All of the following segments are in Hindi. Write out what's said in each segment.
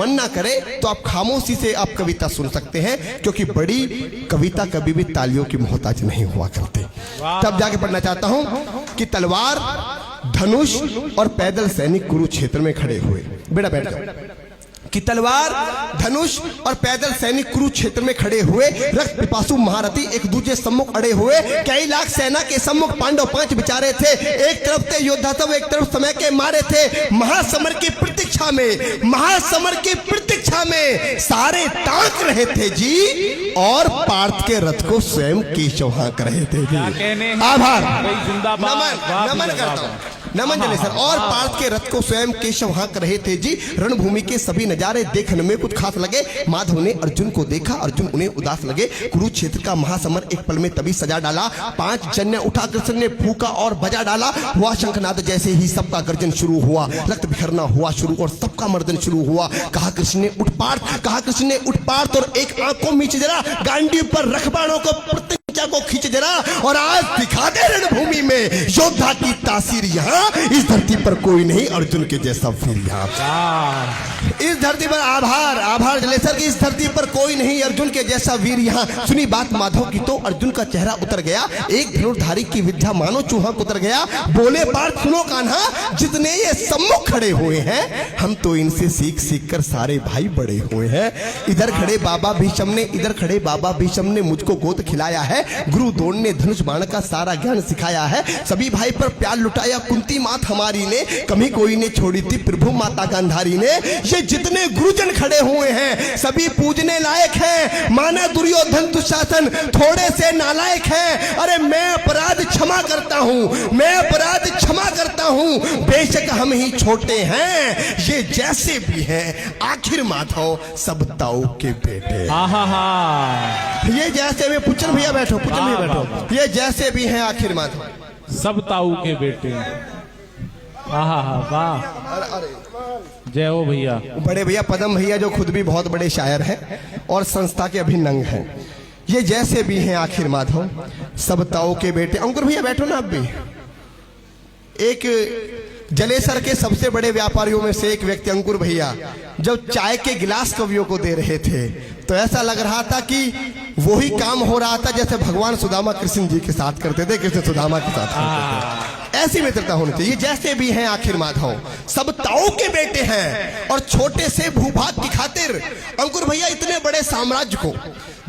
मन ना करे तो आप खामोशी से आप कविता सुन सकते हैं, क्योंकि बड़ी कविता कभी भी तालियों की मोहताज नहीं हुआ करती। तब जाके पढ़ना चाहता हूं कि तलवार, धनुष और पैदल सैनिक कुरुक्षेत्र में खड़े हुए। बेटा बैठ जाओ। कि तलवार, धनुष और पैदल सैनिक कुरुक्षेत्र में खड़े हुए, रक्त पिपासु महारथी एक दूसरे सम्मुख अड़े हुए। कई लाख सेना के सम्मुख पांडव 5 बिचारे थे। एक तरफ थे योद्धा सब, एक तरफ समय के मारे थे। महासमर की प्रतीक्षा में, महासमर की प्रतीक्षा में सारे ताक रहे थे जी, और पार्थ के रथ को स्वयं केशव हाँक रहे थे जी। आभार, नमन करता हूँ, नमन जले सर। और पार्थ के रथ को स्वयं केशव हाँक रहे थे जी। रणभूमि के सभी नजारे देखने में कुछ खास लगे। माधव ने अर्जुन को देखा, अर्जुन उन्हें उदास लगे। कुरुक्षेत्र का महासमर एक पल में तभी सजा डाला। 5 जन्य उठा कृष्ण ने फूका और बजा डाला। हुआ शंखनाद, जैसे ही सबका गर्जन शुरू हुआ, रक्त बिखरना हुआ शुरू और सबका मर्दन शुरू हुआ। कहा कृष्ण ने उठ पार्थ, कहा कृष्ण ने उठ पार्थ, और एक आंख को मीच जरा, गांडी पर रख बाणों को को खींच जरा, और आज दिखा दे रणभूमि में योद्धा की तासीर। यहाँ इस धरती पर कोई नहीं अर्जुन के जैसा वीर। यहाँ इस धरती पर, आभार आभार जलेसर की, इस धरती पर कोई नहीं अर्जुन के जैसा वीर। यहाँ सुनी बात माधव की तो अर्जुन का चेहरा उतर गया। एक धनुर्धारी की विद्या मानो चूहा उतर गया। बोले पार्थ सुनो कान्हा, जितने ये सम्मुख खड़े हुए हैं, हम तो इनसे सीख सीख कर सारे भाई बड़े हुए हैं। इधर खड़े बाबा भीष्म ने, इधर खड़े बाबा भीष्म ने मुझको गोद खिलाया है। गुरु द्रोण ने धनुष बाण का सारा ज्ञान सिखाया है। सभी भाई पर प्यार लुटाया कुंती मात हमारी ने, कभी कोई ने छोड़ी थी प्रभु माता गांधारी ने। ये जितने गुरुजन खड़े हुए हैं सभी पूजने लायक हैं। माना दुर्योधन दुशासन थोड़े से नालायक हैं। अरे मैं अपराध क्षमा करता हूं, मैं अपराध क्षमा करता हूं। बेशक हम ही छोटे हैं, ये जैसे भी हैं आखिर माधव सब ताऊ के बेटे। ये जैसे में पुचन भैया बैठो, पुचन भैया बैठो। ये जैसे भी हैं आखिर माधव सब ताऊ के बेटे। वाह, जय हो भैया। बड़े भैया पदम भैया जो खुद भी बहुत बड़े शायर हैं और संस्था के अभिन्न अंग हैं। ये जैसे भी हैं आखिर माधव सब ताऊ के बेटे। अंकुर भैया बैठो ना। अब भी एक जलेसर के सबसे बड़े व्यापारियों में से एक व्यक्ति अंकुर भैया जब चाय के गिलास कवियों को दे रहे थे तो ऐसा लग रहा था कि वही काम हो रहा था जैसे भगवान सुदामा कृष्ण जी के साथ करते थे, कृष्ण सुदामा के साथ करते थे। ऐसी मित्रता होनी चाहिए। जैसे भी हैं आखिर माधव सब ताऊ के बेटे हैं, और छोटे से भूभाग की खातिर अंकुर भैया इतने बड़े साम्राज्य को,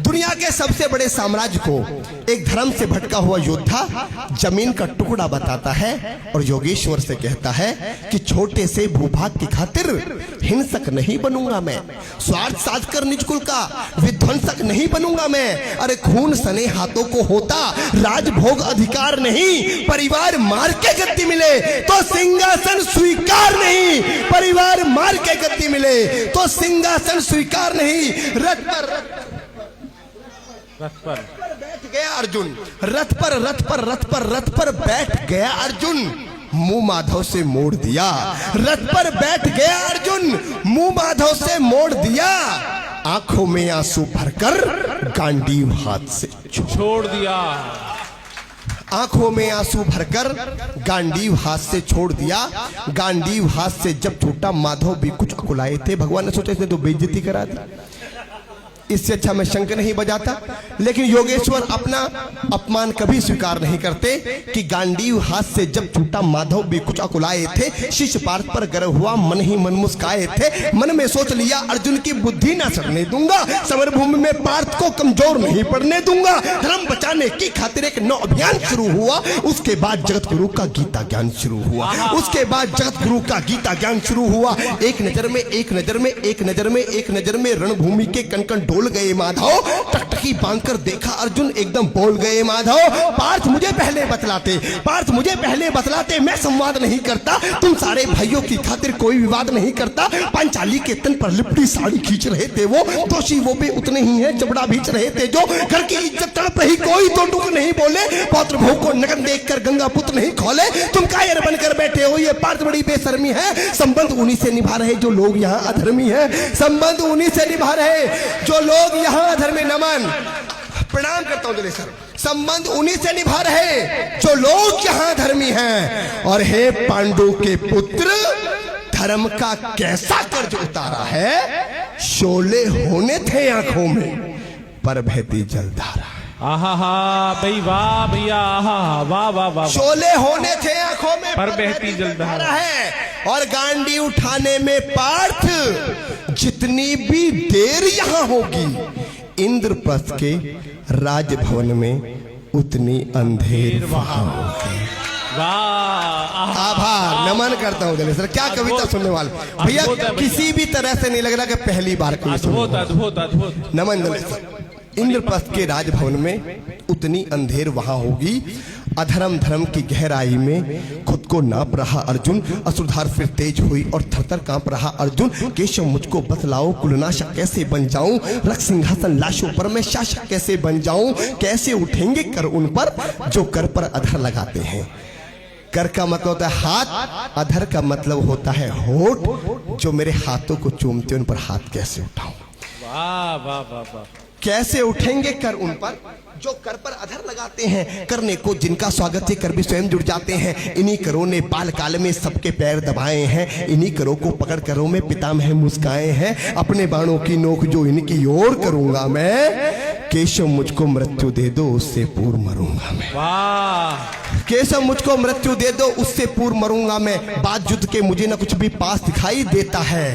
दुनिया के सबसे बड़े साम्राज्य को एक धर्म से भटका हुआ योद्धा जमीन का टुकड़ा बताता है और योगेश्वर से कहता है कि छोटे से भूभाग की खातिर हिंसक नहीं बनूंगा मैं, स्वार्थ साध कर निज कुल का विध्वंसक नहीं बनूंगा मैं। अरे खून सने हाथों को होता राजभोग अधिकार नहीं, परिवार मार के गद्दी मिले तो सिंहासन स्वीकार नहीं, परिवार मार के गद्दी मिले तो सिंहासन स्वीकार नहीं। रथ पर बैठ गया अर्जुन, रथ पर बैठ गया अर्जुन, मुंह माधव से मोड़ दिया। रथ पर बैठ गया अर्जुन, मुंह माधव से मोड़ दिया। आंखों में आंसू भरकर गांडीव हाथ से छोड़ दिया। आंखों में आंसू भरकर गांडीव हाथ से छोड़ दिया। गांडीव हाथ से जब छूटा माधव भी कुछ अकुलाए थे। भगवान ने सोचा इसने तो बेइज्जती करा दी, इससे अच्छा मैं शंख नहीं बजाता। लेकिन योगेश्वर अपना अपमान कभी स्वीकार नहीं करते कि गांडीव हाथ से जब छूटा माधव भी कुछ अकुलाए थे। शिष्य पार्थ पर गर्व हुआ, मन ही मन मुस्काए थे। मन में सोच लिया अर्जुन की बुद्धि ना सड़ने दूंगा, समरभूमि में पार्थ को कमजोर नहीं पड़ने दूंगा। धर्म बचाने की खातिर एक नौ अभियान शुरू हुआ। उसके बाद जगत गुरु का गीता ज्ञान शुरू हुआ। उसके बाद जगत गुरु का गीता ज्ञान शुरू हुआ। एक नजर में, एक नजर में, एक नजर में, एक नजर में रणभूमि के कण बोल गए माधव। टकटकी बांधकर देखा अर्जुन, एकदम बोल गए माधव। पार्थ मुझे पहले बतलाते, पार्थ मुझे पहले बतलाते, मैं संवाद नहीं करता। तुम सारे भाइयों की खातिर कोई विवाद नहीं करता। पांचाली के तन पर लिपटी साड़ी खींच रहे थे वो, दोषी वो भी उतने ही हैं जबड़ा भींच रहे थे जो। घर की इज्जत तड़प रही, कोई तो डुक नहीं बोले। पौत्र भोग को नगन देखकर गंगा पुत्र नहीं खोले। तुम कायर बनकर बैठे हो, ये पार्थ बड़ी बेशर्मी है। संबंध उन्हीं से निभा रहे जो लोग यहाँ अधर्मी है। संबंध उन्हीं से निभा रहे जो लोग यहाँ अधर्मी। नमन प्रणाम करता हूं जलेसर। संबंध उन्हीं से निभा रहे जो लोग यहाँ धर्मी हैं। और हे पांडु के पुत्र, धर्म का कैसा कर्ज उतारा है। शोले होने थे आंखों में पर बहती जलधारा। आहा हा भाई वाह भैया, आहा वाह वाह वाह। शोले होने थे आंखों में पर बहती जलधारा है। और गांडी उठाने में पार्थ जितनी भी देर यहां होगी, इंद्रप्रस्थ के राजभवन में उतनी अंधेर वहां होगी। वाह, आभार, नमन करता हूँ दलेसर। क्या कविता सुनने वाले भैया, किसी भी तरह से नहीं लग रहा कि पहली बार कोई सुन रहा है। अद्भुत अद्भुत। नमन दलेसर। इंद्रप्रस्थ के राजभवन में उतनी अंधेर वहां होगी। अधर्म धर्म की गहराई में खुद को नाप रहा अर्जुन, असुरधार फिर तेज हुई और थरथर कांप रहा अर्जुन। केशव मुझको बतलाओ कुलनाशक कैसे बन जाऊं, रख सिंहासन लाशों पर मैं शासक कैसे बन जाऊं। कैसे उठेंगे कर उन पर जो कर पर अधर लगाते हैं। कर का मतलब होता है हाथ, अधर का मतलब होता है होठ। जो मेरे हाथों को चूमते उन पर हाथ कैसे उठाऊं। वाह वाह वाह वाह। कैसे उठेंगे कर उन पर जो कर पर अधर लगाते हैं। करने को जिनका स्वागत है कर भी स्वयं जुड़ जाते हैं। इन्हीं करों ने बाल काल में सबके पैर दबाए हैं। इन्हीं करों को पकड़ करों में पितामह मुस्काए हैं। अपने बाणों की नोक जो इनकी ओर करूंगा मैं। केशव मुझको मृत्यु दे दो उससे पूर्व मरूंगा मैं। वाह। केशव मुझको मृत्यु दे दो उससे पूर्व मरूंगा मैं। बात युद्ध के मुझे न कुछ भी पास दिखाई देता है।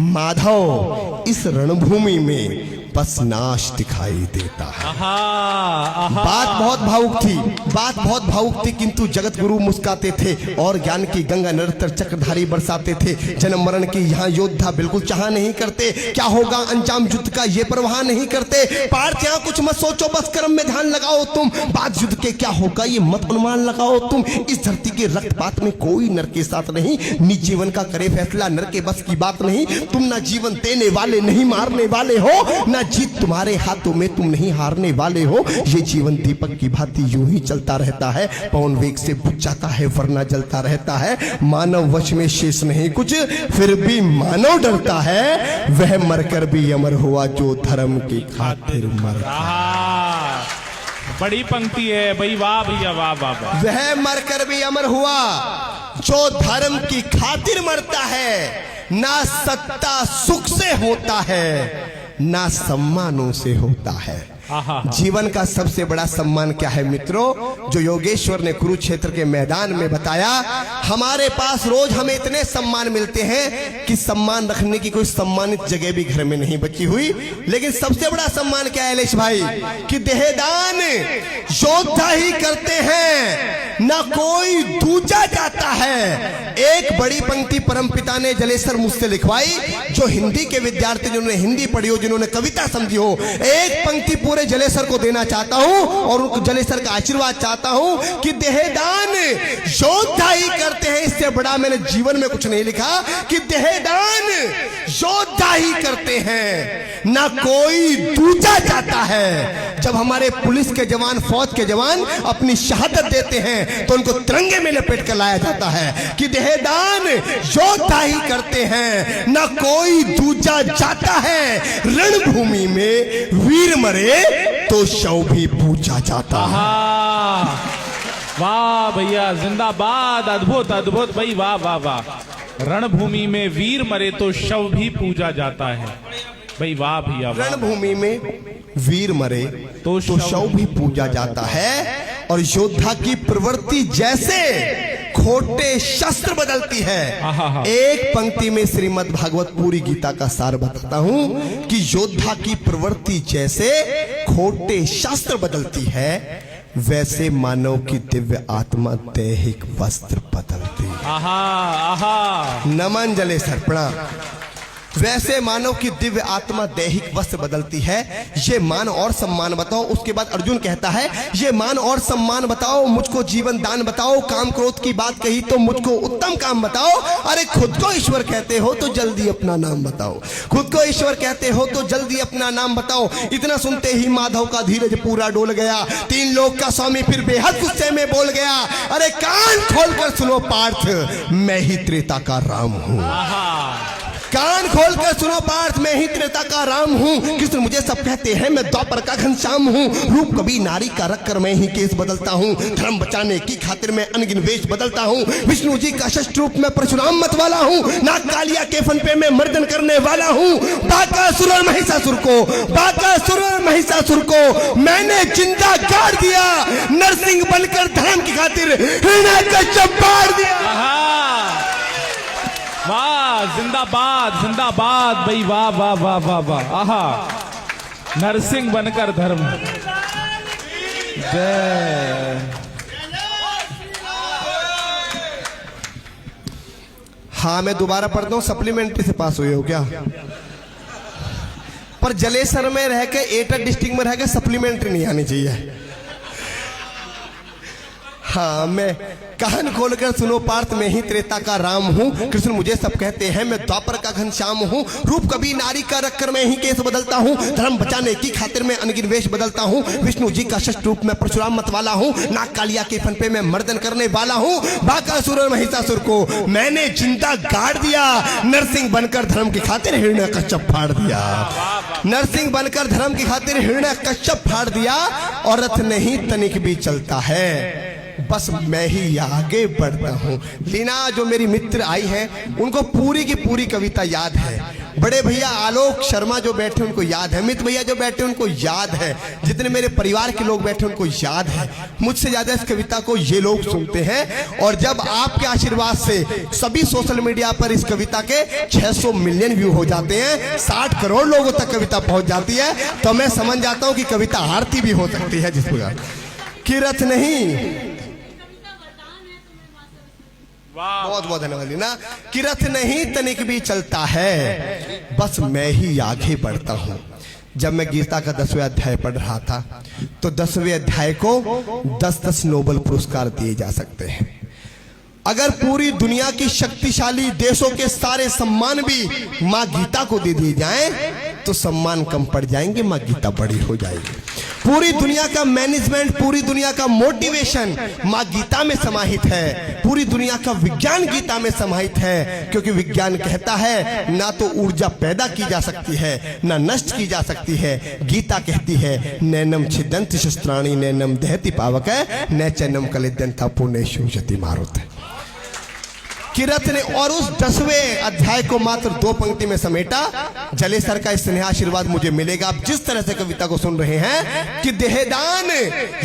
माधव इस रणभूमि में बस नाश दिखाई देता है। आहा, आहा। बात बहुत भावुक थी, बात बहुत भावुक थी, किंतु जगत गुरु मुस्काते थे और ज्ञान की गंगा निरंतर चक्रधारी बरसाते थे। जन्म मरण की यहाँ योद्धा बिल्कुल चाह नहीं करते। क्या होगा अंजाम युद्ध का ये परवाह नहीं करते। पार्थ यहाँ कुछ मत सोचो, बस कर्म में ध्यान लगाओ तुम। बात युद्ध के क्या होगा ये मत अनुमान लगाओ तुम। इस धरती के रक्तपात में कोई नर के साथ नहीं। निज जीवन का करे फैसला नर के बस की बात नहीं। तुम ना जीवन देने वाले नहीं मारने वाले हो, ना जीत तुम्हारे हाथों में तुम नहीं हारने वाले हो। ये जीवन दीपक की भांति यूं ही चलता रहता है। पवन वेग से बुझ जाता है वरना जलता रहता है। मानव वश में शेष नहीं कुछ फिर भी मानव डरता है। वह मरकर भी अमर हुआ जो धर्म की खातिर मरता। आहा, बड़ी पंक्ति है भाई, वाह भैया वाह वाह वाह। वह मरकर भी अमर हुआ जो धर्म की खातिर मरता है। ना सत्ता सुख से होता है ना सम्मानों से होता है। जीवन का सबसे बड़ा सम्मान क्या है मित्रों, जो योगेश्वर ने कुरुक्षेत्र के मैदान में बताया। हमारे पास रोज हमें इतने सम्मान मिलते हैं कि सम्मान रखने की कोई सम्मानित जगह भी घर में नहीं बची हुई। लेकिन सबसे बड़ा सम्मान क्या है लेश भाई, कि देहदान योद्धा ही करते हैं ना कोई दूजा जाता है। एक बड़ी पंक्ति परमपिता ने जलेसर मुझसे लिखवाई, जो हिंदी के विद्यार्थी जिन्होंने हिंदी पढ़ी हो, जिन्होंने कविता समझी हो, एक पंक्ति पूरे जलेसर को देना चाहता हूं और उनको जलेसर का आशीर्वाद चाहता हूं कि देहदान योद्धा ही करते हैं। इससे बड़ा मैंने जीवन में कुछ नहीं लिखा कि देहदान योद्धा ही करते हैं ना कोई दूजा जाता है। जब हमारे पुलिस के जवान, फौज के जवान अपनी शहादत देते हैं तो उनको तिरंगे में लपेट कर लाया जाता है कि देहदान योद्धा ही करते हैं ना कोई दूजा जाता है। रणभूमि में वीर मरे तो शव भी पूजा जाता है। वाह भैया जिंदाबाद, अद्भुत अद्भुत भाई, वाह वाह वाह। रणभूमि में वीर मरे तो शव भी पूजा जाता है भाई, वाह भैया। रणभूमि में वीर मरे तो शव भी पूजा जाता है। और योद्धा की प्रवृत्ति जैसे खोटे शस्त्र बदलती है। एक पंक्ति में श्रीमद् भागवत पूरी गीता का सार बताता हूं कि योद्धा की प्रवृत्ति जैसे खोटे शस्त्र बदलती है, वैसे मानव की दिव्य आत्मा दैहिक वस्त्र बदलती है। आहा आहा, नमन जलेसर प्रणाम। वैसे मानव की दिव्य आत्मा दैहिक वस्त्र बदलती है। ये मान और सम्मान बताओ। उसके बाद अर्जुन कहता है ये मान और सम्मान बताओ, मुझको जीवन दान बताओ। काम क्रोध की बात कही तो मुझको उत्तम काम बताओ। अरे खुद को ईश्वर कहते हो तो जल्दी अपना नाम बताओ। खुद को ईश्वर कहते हो तो जल्दी अपना नाम बताओ। इतना सुनते ही माधव का धीरज पूरा डोल गया। तीन लोक का स्वामी फिर बेहद गुस्से में बोल गया, अरे कान खोलकर सुनो पार्थ, मैं ही त्रेता का राम हूं। कान खोलकर सुनो पार्थ, मैं ही त्रेता का राम हूँ। कृष्ण मुझे सब कहते हैं, मैं द्वापर का घनश्याम हूँ। रूप कभी नारी का रख कर मैं ही केस बदलता हूँ। धर्म बचाने की खातिर मैं अनगिन वेश बदलता हूँ। विष्णु जी का षष्ठ रूप में परशुराम मत वाला हूँ। नाग कालिया के फन पे मैं मर्दन करने वाला हूँ। बाकासुर और महिषासुर को मैंने जिंदा गाड़ दिया। नरसिंह बनकर धर्म की खातिर हिरण्यकश्यप फाड़ दिया। वाह, जिंदाबाद जिंदाबाद भाई, वाह वाह वाह वाह वाह। आहा, नरसिंह बनकर धर्म। जय। हाँ, मैं दोबारा पढ़ता हूँ, सप्लीमेंट्री से पास हुए हो क्या? पर जलेसर में रह के एटा डिस्ट्रिक्ट में रह के सप्लीमेंट्री नहीं आनी चाहिए। हाँ, मैं कान खोलकर सुनो पार्थ, मैं ही त्रेता का राम हूँ। कृष्ण मुझे सब कहते हैं, मैं द्वापर का घनश्याम हूँ। रूप कभी नारी का रखकर मैं ही केस बदलता हूँ। धर्म बचाने की खातिर मैं अनगिन वेश बदलता हूँ। विष्णु जी का षष्ठ रूप में परशुराम मत वाला हूँ। नाग कालिया के फन पे मैं मर्दन करने वाला हूँ। बाकासुर और महिषासुर को मैंने जिंदा गाड़ दिया। नरसिंह बनकर धर्म की खातिर हिरण्यकश्यप फाड़ दिया। नरसिंह बनकर धर्म की खातिर हिरण्यकश्यप फाड़ दिया। और रथ नहीं तनिक भी चलता है, बस मैं ही आगे बढ़ता हूँ। लीना जो मेरी मित्र आई है, उनको पूरी की पूरी कविता याद है। बड़े भैया आलोक शर्मा जो बैठे उनको याद है। मित भैया जो बैठे उनको याद है। जितने मेरे परिवार के लोग बैठे उनको याद है। मुझसे ज्यादा इस कविता को ये लोग सुनते हैं। और जब आपके आशीर्वाद से सभी सोशल मीडिया पर इस कविता के 600 मिलियन व्यू हो जाते हैं, 60 करोड़ लोगों तक कविता पहुंच जाती है, तो मैं समझ जाता हूं कि कविता आरती भी हो सकती है। जिस प्रकार की रथ नहीं, बहुत बहुत धन्यवाद लीना। कि रथ नहीं तनिक भी चलता है, बस मैं ही आगे बढ़ता हूं। जब मैं गीता का 10वें अध्याय पढ़ रहा था, तो 10वें अध्याय को 10-10 नोबेल पुरस्कार दिए जा सकते हैं। अगर पूरी दुनिया की शक्तिशाली देशों के सारे सम्मान भी माँ गीता को दे दिए जाएं, तो सम्मान कम पड़ जाएंगे, माँ गीता बड़ी हो जाएगी। पूरी दुनिया का मैनेजमेंट, पूरी दुनिया का मोटिवेशन माँ गीता में समाहित है। पूरी दुनिया का विज्ञान गीता में समाहित है। क्योंकि विज्ञान कहता है ना तो ऊर्जा पैदा की जा सकती है, ना नष्ट की जा सकती है। गीता कहती है नैनम छिदन्ति शस्त्राणि नैनम दहति पावक है न चैनम कलिदंता पुण्य शुजति मारुत। किरत ने और उस 10वें अध्याय को मात्र 2 पंक्ति में समेटा। जलेसर का स्नेह आशीर्वाद मुझे मिलेगा। आप जिस तरह से कविता को सुन रहे हैं कि देहदान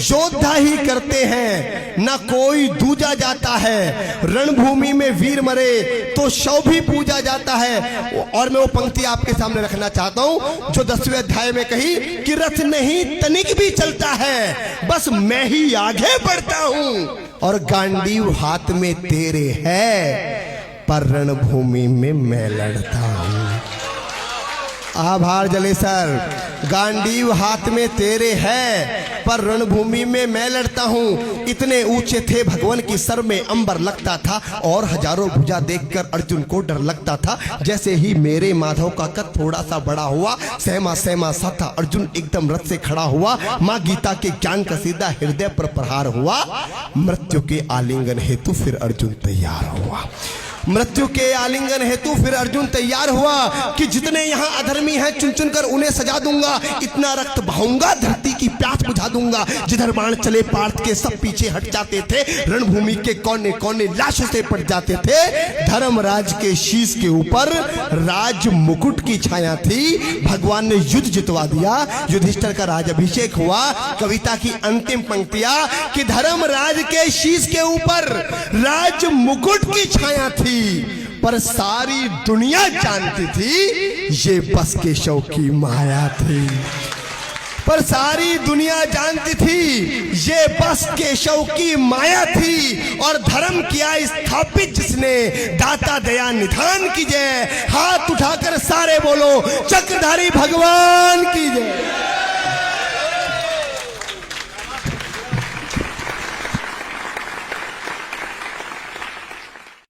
योद्धा ही करते हैं, ना कोई दूजा जाता है। रणभूमि में वीर मरे तो शव भी पूजा जाता है। और मैं वो पंक्ति आपके सामने रखना चाहता हूं जो 10वें अध्याय में कही कि रथ नहीं तनिक भी चलता है, बस मैं ही आगे बढ़ता हूं। और गांडीव हाथ में तेरे है, पर रणभूमि में मैं लड़ता हूं। आभार जलेसर। गांडीव हाथ में तेरे है, पर रणभूमि में मैं लड़ता हूं। इतने ऊंचे थे भगवान की सर में अंबर लगता था, और हजारों भुजा देखकर अर्जुन को डर लगता था। जैसे ही मेरे माधव का कद थोड़ा सा बड़ा हुआ, सहमा सहमा सा था अर्जुन एकदम रथ से खड़ा हुआ। माँ गीता के ज्ञान का सीधा हृदय पर प्रहार हुआ। मृत्यु के आलिंगन हेतु फिर अर्जुन तैयार हुआ। मृत्यु के आलिंगन हेतु फिर अर्जुन तैयार हुआ कि जितने यहाँ अधर्मी हैं चुन चुन कर उन्हें सजा दूंगा। इतना रक्त बहाऊंगा धरती की प्यास बुझा दूंगा। जिधर बाण चले पार्थ के सब पीछे हट जाते थे। रणभूमि के कोने कोने लाशों से पट जाते थे। धर्मराज के शीश के ऊपर राज मुकुट की छाया थी। भगवान ने युद्ध जितवा दिया। युधिष्ठिर का राज अभिषेक हुआ। कविता की अंतिम पंक्तियां कि धर्मराज के शीश के ऊपर राज मुकुट की छाया थी, पर सारी दुनिया जानती थी ये बस केशव की माया थी। पर सारी दुनिया जानती थी ये बस केशव की माया थी। और धर्म किया स्थापित जिसने, दाता दया निधान की जय। हाथ उठाकर सारे बोलो चक्रधारी भगवान की जय।